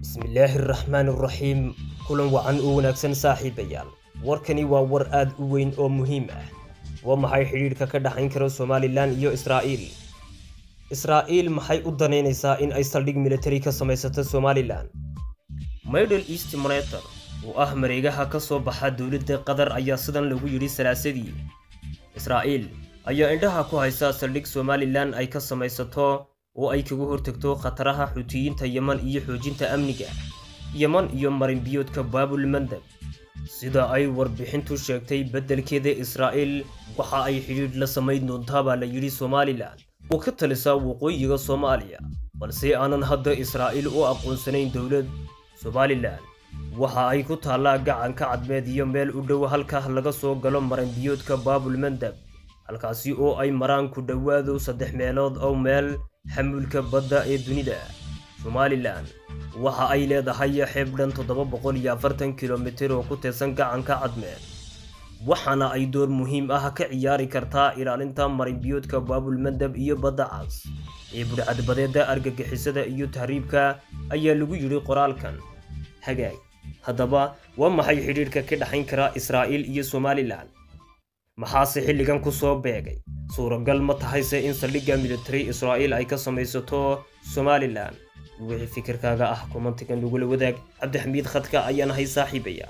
بسم الله الرحمن الرحيم كلن وعن وناكسن صاحبيال warkani waa war aad u weyn oo muhiim ah waa maxay xiriirka ka dhaxayn kara Somaliland iyo Israa'iil maxay u daneynaysaa in ay saldhig military ka samaysato Somaliland Middle East Monitor oo ah mareegaha ka soo baxa dawladda Qatar ayaa sidan lagu yiri salaasadii Israa'iil ayaa indhaha ku haysa saldhig Somaliland ay ka samaysato oo ay kaga hortagto khataraha Xuutiyiinta Yemen iyo xoojinta amniga Yemen iyo marin biyoodka Baabul Mandab sida ay warbixintu sheegtay beddelkeeda Israa'iil waxa ay xiriir la sameyn doontaa baa la yiri Somaliland oo ka talisa waqooyiga Soomaaliya balse aanan hadda Israa'iil u aqoonsanayn dawlad Somaliland waxa ay ku taalaa gacanka cadmeed iyo meel u dhow halka laga soo galo marin biyoodka Baabul Mandab halkaasi oo ay maraan ku dhawaado 3 meelood oo meel xamuulka badda ee dunida Somaliland waxa ay leedahay xeeb dhan 740 kilomitir oo ku teesan gacanka cadmeed waxaana ay door muhiim ah ka ciyaari kartaa ilaalinta marin biyoodka Baabul Mandab iyo badda cas ee budhcadbadeeda argagixisada iyo tahriibka ayaa lagu yiri qoraalkan hagaag haddaba waa maxay xiriirka ka dhaxayn kara Israa'iil iyo Somaliland maxaa xilligan ku soo beegay suuragal ma tahay in saldhigga military Israa'iil ay ka samaysato Somaliland wixii fikirkaaga ah commentigan lagu wadaag Cabdi Xamiid khadka ayaan hay saaxiibaya